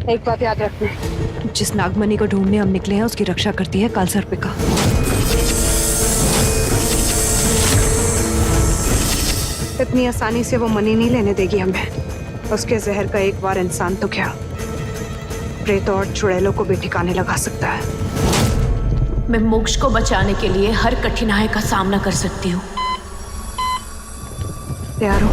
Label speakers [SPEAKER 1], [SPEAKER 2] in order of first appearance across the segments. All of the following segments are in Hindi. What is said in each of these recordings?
[SPEAKER 1] एक बात याद रखना, जिस नागमणि को ढूंढने हम निकले हैं उसकी रक्षा करती है कालसर्पिका। इतनी आसानी से वो मणि नहीं लेने देगी हमें। उसके जहर का एक बार इंसान तो क्या, प्रेत और चुड़ैलों को भी ठिकाने लगा सकता है।
[SPEAKER 2] मैं मोक्ष को बचाने के लिए हर कठिनाई का सामना कर सकती हूँ।
[SPEAKER 1] तैयार हो?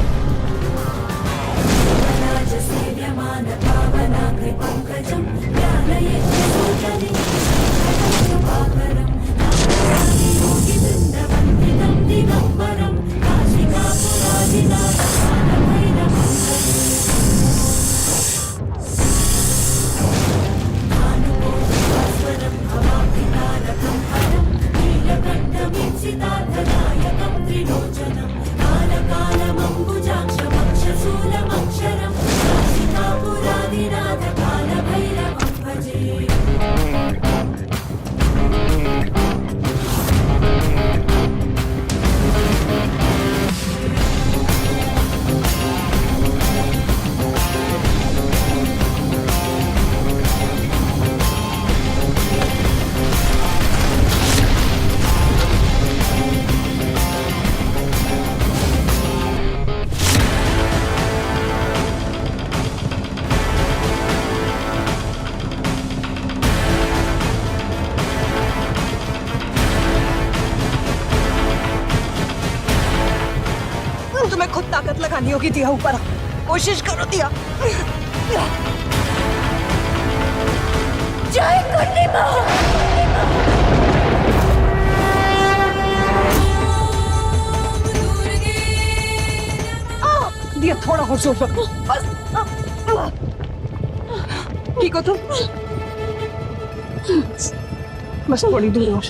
[SPEAKER 1] तुम्हें खुद ताकत लगानी होगी दिया। ऊपर कोशिश करो दिया।
[SPEAKER 2] जय कुंडी माँ।
[SPEAKER 1] दिया थोड़ा और जोर से। बस ठीक हो तुम? बस थोड़ी दूर और।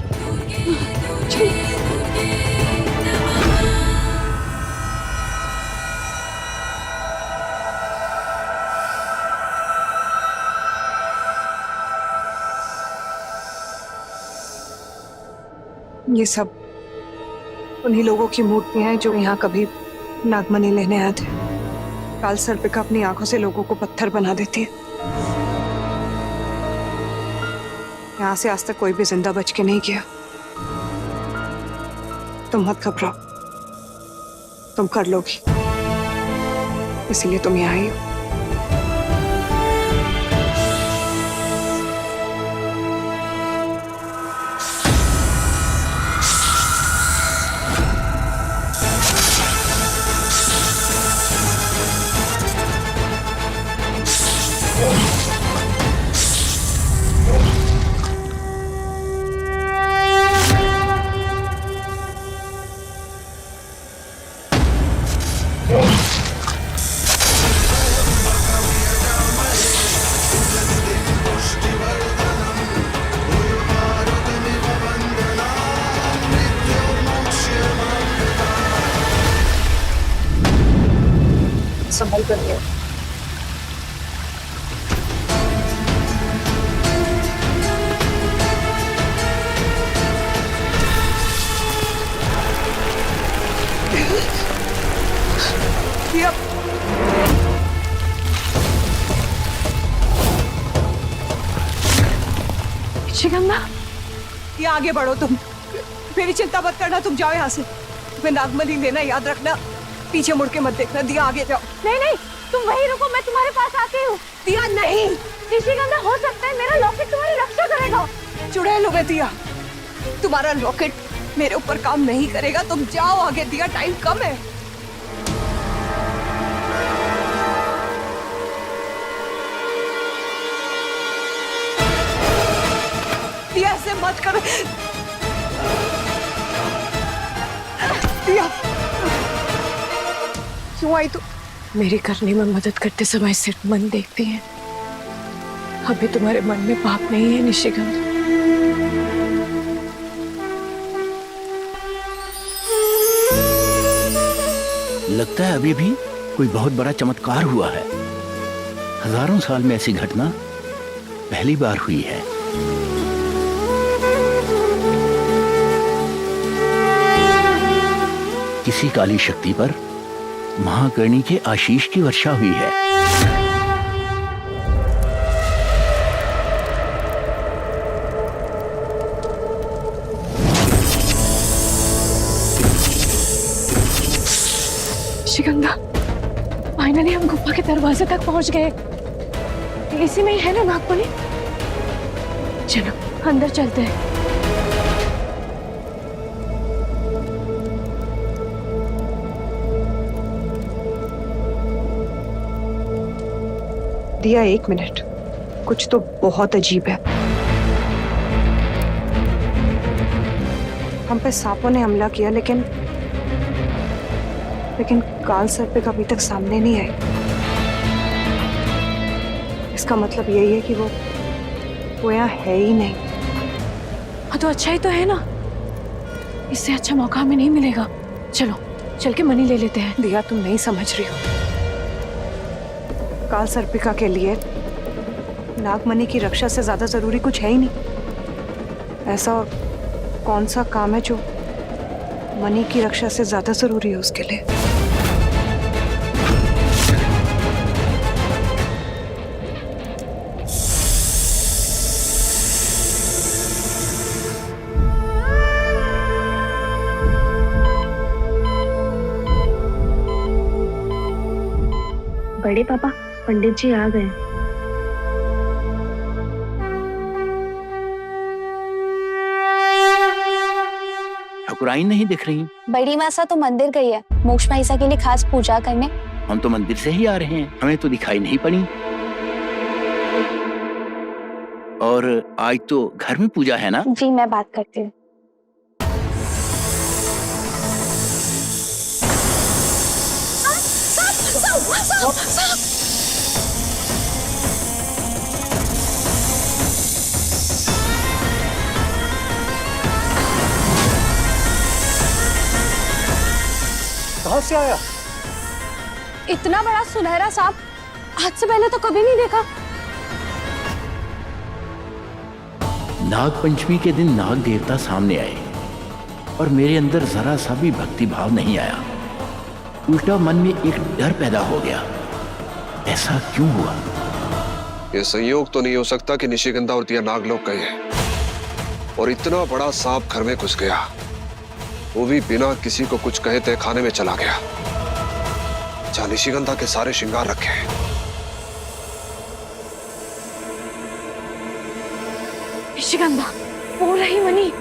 [SPEAKER 1] ये सब उन्हीं लोगों की मूर्तियां हैं जो यहाँ कभी नागमणि लेने आए थे। कालसर्पिका अपनी आंखों से लोगों को पत्थर बना देती है। यहाँ से आज तक कोई भी जिंदा बच के नहीं गया। तुम मत घबराओ, तुम कर लोगी, इसीलिए तुम यहाँ आई हो। संभल कर
[SPEAKER 2] शिगंगा,
[SPEAKER 1] ये आगे बढ़ो तुम। मेरी चिंता मत करना, तुम जाओ यहाँ से। तुम्हें नागमणि लेना याद रखना, पीछे मुड़ के मत देखना। दिया आगे जाओ।
[SPEAKER 2] नहीं नहीं, तुम वहीं रुको, मैं तुम्हारे पास आती हूँ।
[SPEAKER 1] दिया नहीं।
[SPEAKER 2] निशिगंधा, हो सकता है मेरा लॉकेट तुम्हारी रक्षा करेगा।
[SPEAKER 1] चुड़ैल हो गए दिया, तुम्हारा लॉकेट मेरे ऊपर काम नहीं करेगा। तुम जाओ आगे, दिया टाइम कम है। दिया ऐसे मत करो दिया। क्यों आई तू?
[SPEAKER 2] मेरी करने में मदद करते समय सिर्फ मन देखती है। अभी तुम्हारे मन में पाप नहीं है निशिगंधा।
[SPEAKER 3] लगता है अभी भी कोई बहुत बड़ा चमत्कार हुआ है। हजारों साल में ऐसी घटना पहली बार हुई है। किसी काली शक्ति पर महाकर्णी के आशीष की वर्षा हुई है।
[SPEAKER 2] शिगंधा, फाइनली हम गुफा के दरवाजे तक पहुंच गए। इसी में ही है ना नागमणि? चलो अंदर चलते हैं।
[SPEAKER 1] दिया, 1 मिनट, कुछ तो बहुत अजीब है। हम पे सांपों ने हमला किया, लेकिन काल सर्पिक अभी तक सामने नहीं आई। इसका मतलब यही है कि वो यहाँ है ही नहीं।
[SPEAKER 2] हाँ तो अच्छा ही तो है ना, इससे अच्छा मौका हमें नहीं मिलेगा। चलो चल के मनी ले लेते हैं।
[SPEAKER 1] दिया, तुम नहीं समझ रही हो। काल सर्पिका के लिए नागमणि की रक्षा से ज्यादा जरूरी कुछ है ही नहीं। ऐसा और कौन सा काम है जो मणि की रक्षा से ज्यादा जरूरी है उसके लिए?
[SPEAKER 4] बड़े पापा, पंडित जी आ गए।
[SPEAKER 3] ठाकुराइन नहीं दिख रही।
[SPEAKER 4] बड़ी मासा तो मंदिर गई है मोक्ष माईसा के लिए खास पूजा करने।
[SPEAKER 3] हम तो मंदिर से ही आ रहे हैं, हमें तो दिखाई नहीं पड़ी। और आज तो घर में पूजा है ना?
[SPEAKER 4] जी मैं बात करती हूँ।
[SPEAKER 5] कहाँ से आया?
[SPEAKER 4] इतना बड़ा सुनहरा सांप आज से पहले तो कभी नहीं देखा।
[SPEAKER 3] नाग पंचमी के दिन नाग देवता सामने आए और मेरे अंदर जरा सा भी भक्ति भाव नहीं आया। उल्टा मन में एक डर पैदा हो गया। ऐसा क्यों हुआ?
[SPEAKER 6] ये संयोग तो नहीं हो सकता कि निशिगंधा और दिया नागलोक गए हैं और इतना बड़ा सांप घर में घुस गया, वो भी बिना किसी को कुछ कहे तय खाने में चला गया जहां निशिगंधा के सारे श्रृंगार रखे हैं।
[SPEAKER 2] निशिगंधा बोल रही मनी।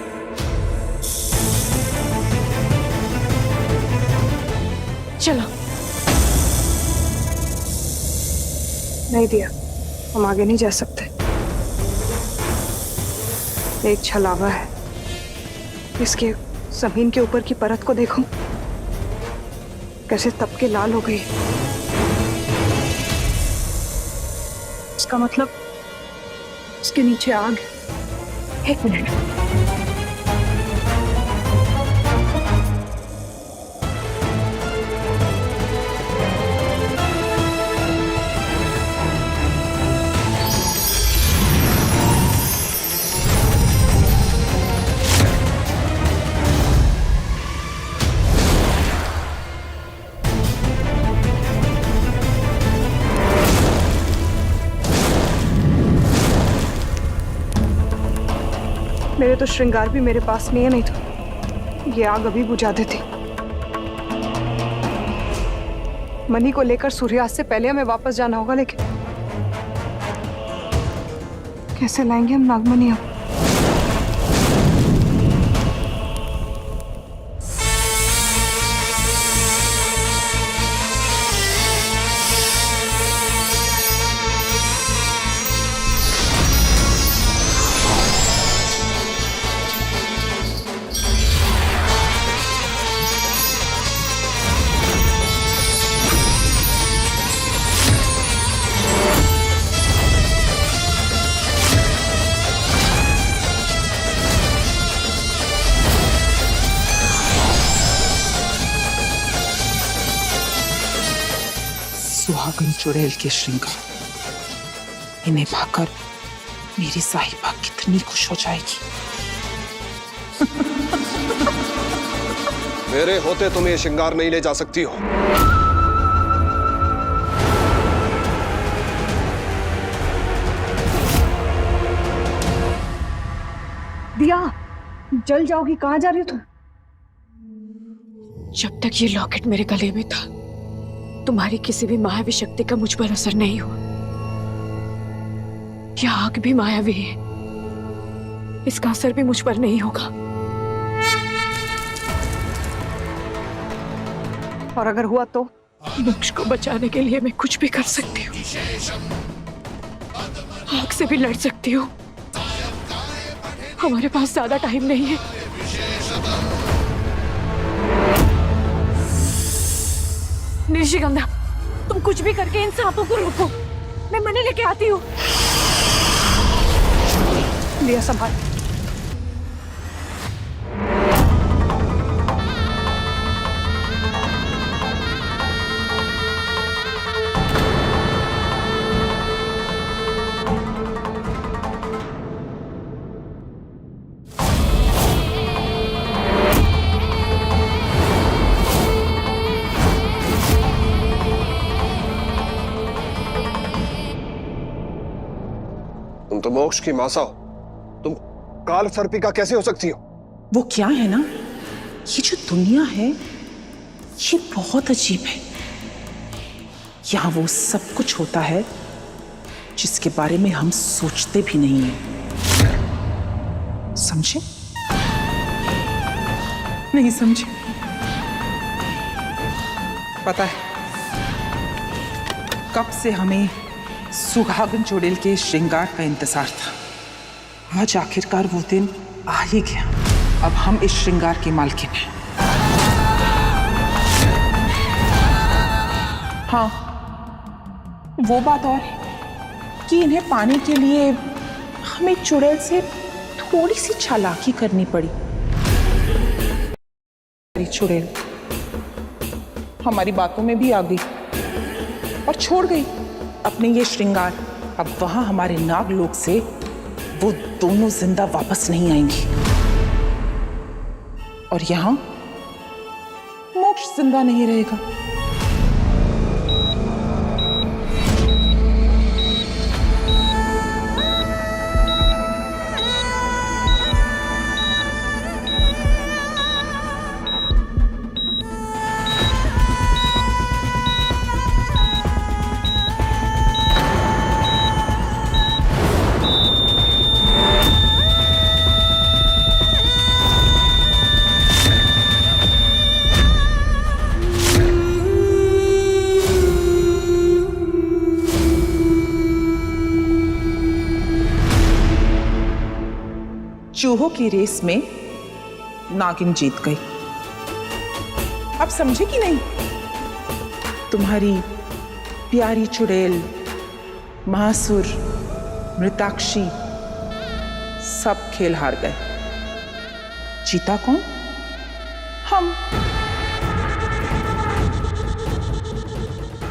[SPEAKER 2] चलो।
[SPEAKER 1] नहीं दिया, हम आगे नहीं जा सकते। एक छलावा है, इसके जमीन के ऊपर की परत को देखो, कैसे तप के लाल हो गई। इसका मतलब इसके नीचे आग है। 1 मिनट। मेरे तो श्रृंगार भी मेरे पास नहीं है, नहीं तो ये आग अभी बुझा देती। मनी को लेकर सूर्यास्त से पहले हमें वापस जाना होगा, लेकिन कैसे लाएंगे हम नागमणि अब?
[SPEAKER 7] सुहागन चुड़ैल के श्रृंगार इन्हें पाकर मेरी साहिबा कितनी खुश हो जाएगी।
[SPEAKER 6] मेरे होते तुम ये श्रृंगार नहीं ले जा सकती हो।
[SPEAKER 1] दिया, जल जाओगी। कहाँ जा रही हो तुम?
[SPEAKER 2] जब तक ये लॉकेट मेरे गले में था, तुम्हारी किसी भी मायावी शक्ति का मुझ पर असर नहीं हुआ। यह आग भी मायावी है, इसका असर भी मुझ पर नहीं होगा।
[SPEAKER 1] और अगर हुआ तो?
[SPEAKER 2] मोक्ष को बचाने के लिए मैं कुछ भी कर सकती हूँ, आग से भी लड़ सकती हूँ। हमारे पास ज्यादा टाइम नहीं है। निशिगंधा, तुम कुछ भी करके इन सांपों को रोको, मैं मनी लेके आती हूँ।
[SPEAKER 1] लिया संभाल।
[SPEAKER 6] तुम तो मोक्ष की मासा हो, तुम काल सर्पिका कैसे हो सकती हो?
[SPEAKER 7] वो क्या है ना, ये जो दुनिया है ये बहुत अजीब है। यहाँ वो सब कुछ होता है जिसके बारे में हम सोचते भी नहीं हैं। समझे? नहीं समझे? पता है कब से हमें सुहागन चुड़ैल के श्रृंगार का इंतजार था। आज आखिरकार वो दिन आ ही गया। अब हम इस श्रृंगार के मालकिन हैं। हाँ, वो बात और है कि इन्हें पाने के लिए हमें चुड़ैल से थोड़ी सी चालाकी करनी पड़ी। चुड़ैल हमारी बातों में भी आ गई और छोड़ गई अपने ये श्रृंगार। अब वहां हमारे नागलोक से वो दोनों जिंदा वापस नहीं आएंगी और यहां मोक्ष जिंदा नहीं रहेगा। चूहों की रेस में नागिन जीत गई। अब समझे कि नहीं? तुम्हारी प्यारी चुड़ैल, महासुर, मृताक्षी सब खेल हार गए। जीता कौन? हम।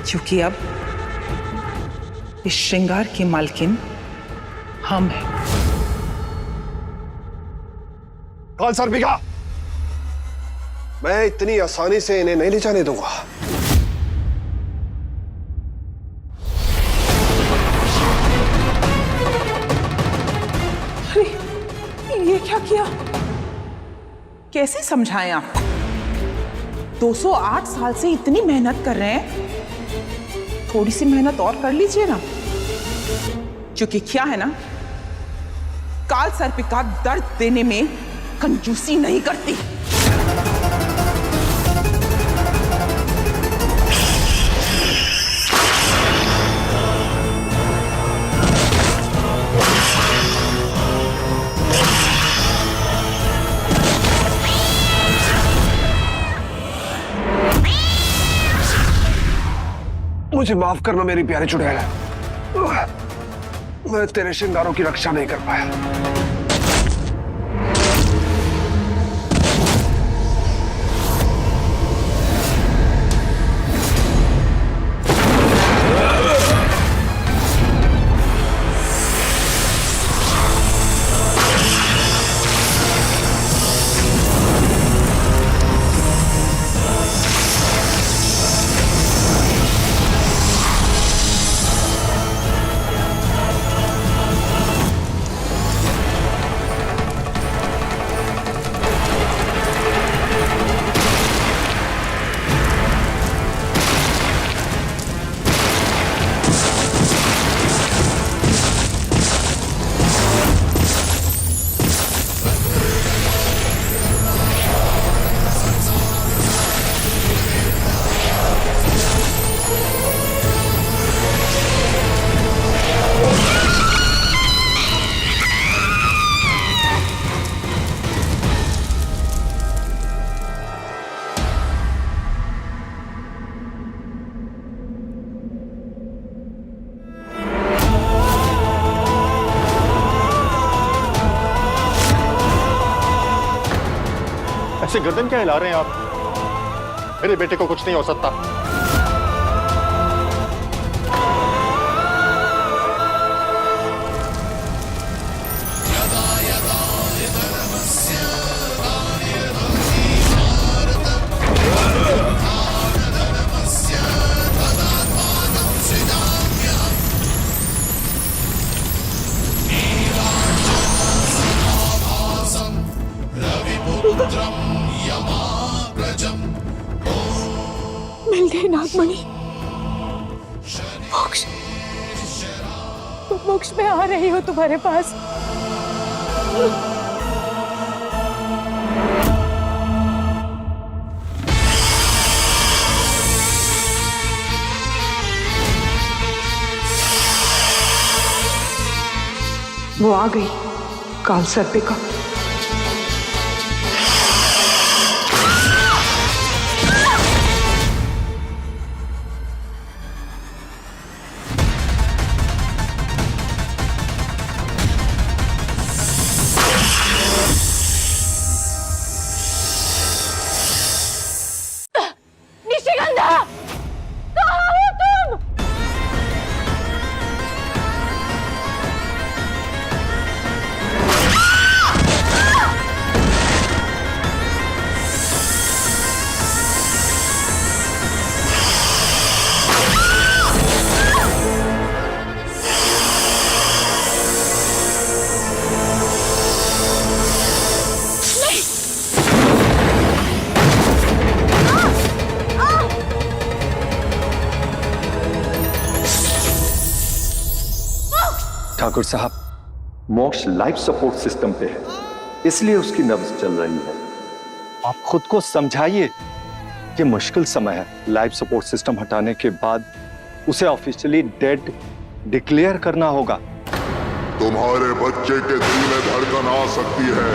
[SPEAKER 7] क्योंकि अब इस श्रृंगार की मालकिन हम हैं।
[SPEAKER 6] काल सर्पिका, मैं इतनी आसानी से इन्हें नहीं ले जाने दूंगा।
[SPEAKER 7] अरे ये क्या किया? कैसे समझाएं आपको? 208 साल से इतनी मेहनत कर रहे हैं, थोड़ी सी मेहनत और कर लीजिए ना। क्योंकि क्या है ना, काल सर्पिका दर्द देने में कंजूसी नहीं करती।
[SPEAKER 6] मुझे माफ करना मेरी प्यारी चुड़ैल, मैं तेरे श्रृंगारों की रक्षा नहीं कर पाया।
[SPEAKER 5] ऐसे गर्दन क्या हिला रहे हैं आप? मेरे बेटे को कुछ नहीं हो सकता।
[SPEAKER 2] मिल गई नागमणि। मोक्ष, मोक्ष में आ रही हो तुम्हारे पास।
[SPEAKER 1] वो आ गई काल सर्पिका।
[SPEAKER 2] निशिगंधा, कहाँ हो तुम?
[SPEAKER 8] ठाकुर साहब, मोक्ष लाइफ सपोर्ट सिस्टम पे है, इसलिए उसकी नब्ज चल रही है। आप खुद को समझाइए, ये मुश्किल समय है। लाइफ सपोर्ट सिस्टम हटाने के बाद उसे ऑफिशियली डेड डिक्लेयर करना होगा।
[SPEAKER 9] तुम्हारे बच्चे के दिल में धड़कन आ सकती है।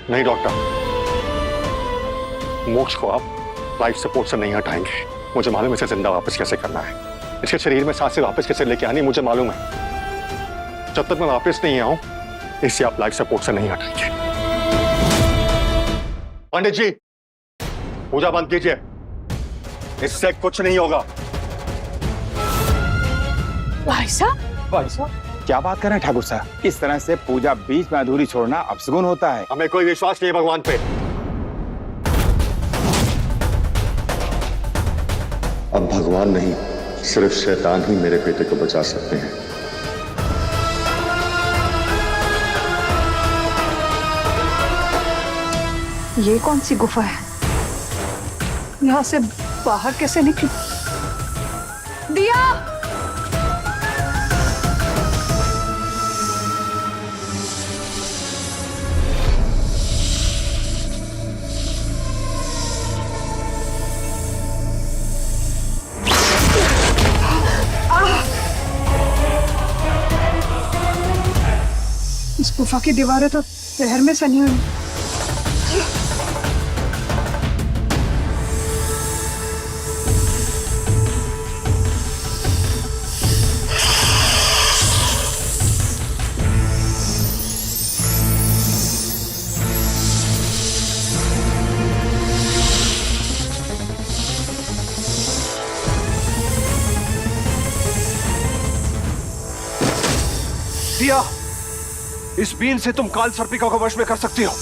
[SPEAKER 5] नहीं डॉक्टर, मोक्ष को आप लाइफ सपोर्ट से नहीं हटाएंगे। मुझे मालूम है इसे जिंदा वापस कैसे करना है, इसके शरीर में सांसें वापस कैसे लेके आनी मुझे मालूम है। जब तक मैं वापस नहीं आऊं, इसे आप लाइफ सपोर्ट से नहीं हटाएंगे। पंडित जी, पूजा बंद कीजिए, इससे कुछ नहीं होगा।
[SPEAKER 2] भाई साहब,
[SPEAKER 10] क्या बात कर रहे हैं ठाकुर साहब? इस तरह से पूजा बीच में अधूरी छोड़ना अपशगुन होता है।
[SPEAKER 5] हमें कोई विश्वास नहीं है भगवान पे।
[SPEAKER 9] अब भगवान नहीं, सिर्फ शैतान ही मेरे बेटे को बचा सकते हैं।
[SPEAKER 1] ये कौन सी गुफा है? यहाँ से बाहर कैसे निकली? दिया! इस गुफा की दीवारें तो शहर में सनी हुई।
[SPEAKER 6] दिया, इस बीन से तुम काल सर्पिका को वश में कर सकती हो।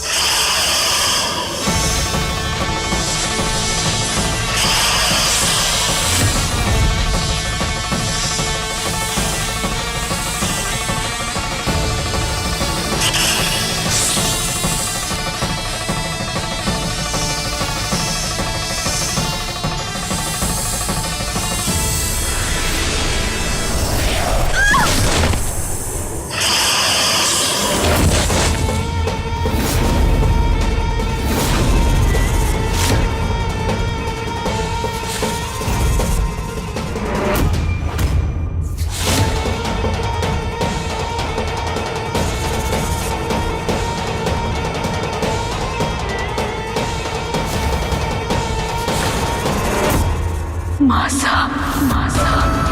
[SPEAKER 2] मासा, मासा।